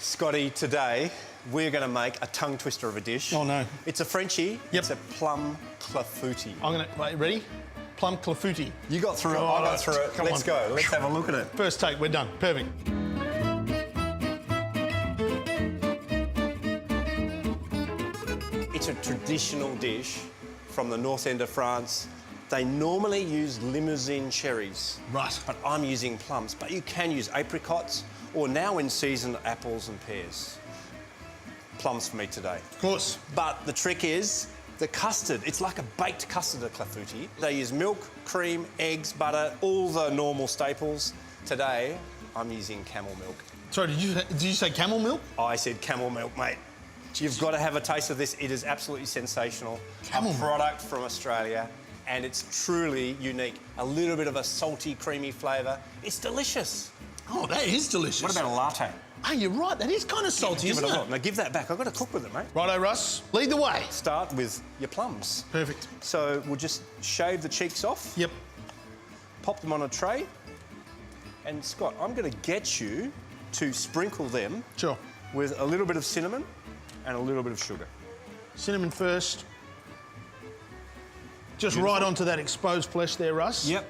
Scotty, today we're going to make a tongue twister of a dish. Oh no. It's a Frenchie. Yep. It's a plum clafoutis. Wait, ready? Plum Clafoutis. You got through it, I got through it. Come Let's on. go. Let's have a look at it. First take, we're done. Perfect. It's a traditional dish from the north end of France. They normally use limousine cherries. Right. But I'm using plums. But you can use apricots or now in season apples and pears. Plums for me today. Of course. But the trick is the custard. It's like a baked custard, a clafoutis. They use milk, cream, eggs, butter, all the normal staples. Today, I'm using camel milk. Sorry, did you say camel milk? I said camel milk, mate. You've got to have a taste of this. It is absolutely sensational. Camel A milk. product from Australia, and it's truly unique. A little bit of a salty, creamy flavour. It's delicious. Oh, that is delicious. What about a latte? Hey, you're right. That is kind of salty, Give isn't it a it? look. Now give that back. I've got to cook with it, mate. Righto, Russ. Lead the way. Start with your plums. Perfect. So we'll just shave the cheeks off. Yep. Pop them on a tray. And Scott, I'm going to get you to sprinkle them Sure. with a little bit of cinnamon and a little bit of sugar. Cinnamon first. Just Beautiful. right onto that exposed flesh there, Russ. Yep.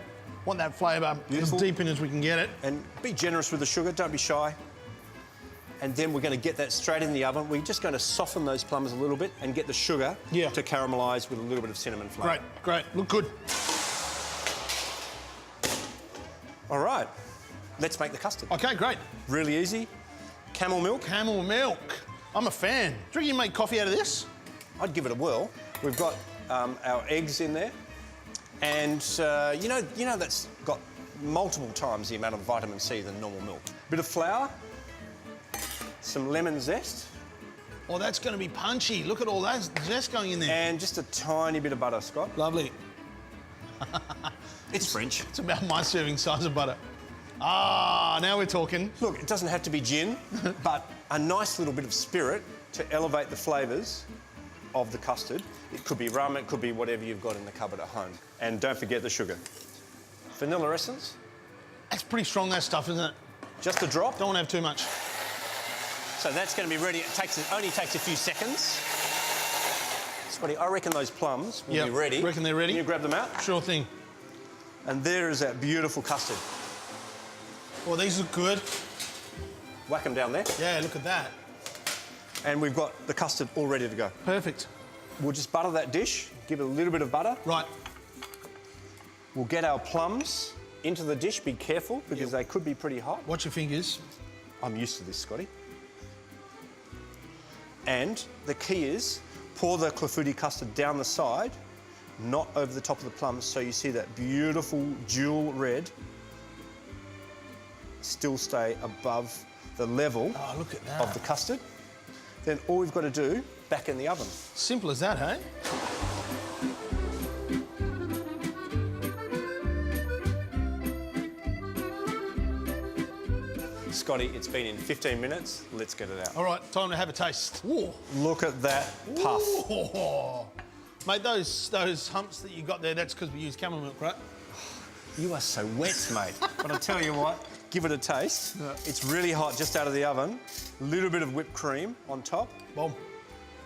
Want that flavour as Beautiful. deep in as we can get it. And be generous with the sugar, don't be shy. And then we're going to get that straight in the oven. We're just going to soften those plums a little bit and get the sugar Yeah. to caramelise with a little bit of cinnamon flavour. Great, great. Look good. All right, let's make the custard. Okay, great. Really easy. Camel milk. Camel milk. I'm a fan. Do you reckon you can make coffee out of this? I'd give it a whirl. We've got our eggs in there. And you know that's got multiple times the amount of vitamin C than normal milk. Bit of flour, some lemon zest, Oh, that's going to be punchy. Look at all that zest going in there. and just a tiny bit of butter, Scott. Lovely. It's French. It's about my serving size of butter. Ah, now we're talking. Look, it doesn't have to be gin, but a nice little bit of spirit to elevate the flavours of the custard. It could be rum, it could be whatever you've got in the cupboard at home. And don't forget the sugar. Vanilla essence, That's pretty strong, that stuff, isn't it? just a drop. Don't want to have too much. So that's going to be ready. It only takes a few seconds. Scotty, I reckon those plums will Yep. be ready. Reckon they're ready? Can you grab them out? Sure thing. And there is that beautiful custard. Well, these look good. Whack them down there. Yeah, look at that. And we've got the custard all ready to go. Perfect. We'll just butter that dish, give it a little bit of butter. Right. We'll get our plums into the dish. Be careful because they could be pretty hot. Watch your fingers. I'm used to this, Scotty. And the key is pour the clafoutis custard down the side, not over the top of the plums, so you see that beautiful dual red still stay above the level Oh, look at that. of the custard. Then all we've got to do, back in the oven. Simple as that, hey? Scotty, it's been in 15 minutes. Let's get it out. All right, time to have a taste. Whoa. Look at that puff. Oh. Mate, those humps that you got there, that's because we use camel milk, right? You are so wet, mate. But I'll tell you what, give it a taste. It's really hot just out of the oven. A little bit of whipped cream on top, Boom.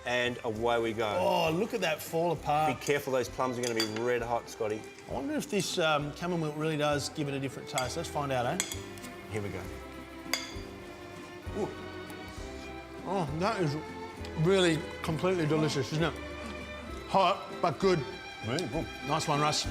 and away we go. Oh, look at that fall Be apart. careful, those plums are going to be red hot, Scotty. I wonder if this camel milk really does give it a different taste. Let's find out, eh? Here we go. Ooh. Oh, that is really completely delicious, isn't it? Hot, but good. Really good. Nice one, Russ.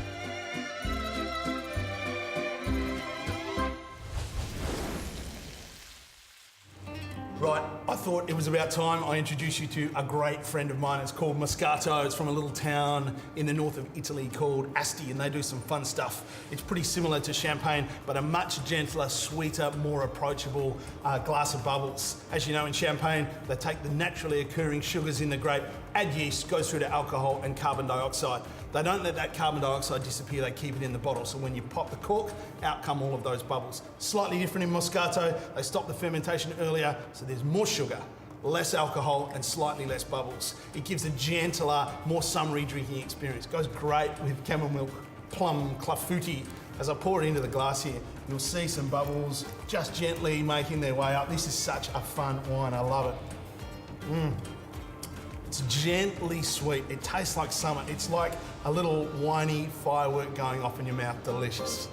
Right, I thought it was about time I introduced you to a great friend of mine. It's called Moscato. It's from a little town in the north of Italy called Asti, and they do some fun stuff. It's pretty similar to champagne, but a much gentler, sweeter, more approachable glass of bubbles. As you know, in champagne, they take the naturally occurring sugars in the grape, add yeast, goes through to alcohol and carbon dioxide. They don't let that carbon dioxide disappear, they keep it in the bottle. So when you pop the cork, out come all of those bubbles. Slightly different in Moscato, they stop the fermentation earlier, so there's more sugar, less alcohol and slightly less bubbles. It gives a gentler, more summery drinking experience. Goes great with camel milk, plum clafoutis. As I pour it into the glass here, You'll see some bubbles just gently making their way up. This is such a fun wine, I love it. It's gently sweet. It tastes like summer. It's like a little winey firework going off in your mouth. Delicious.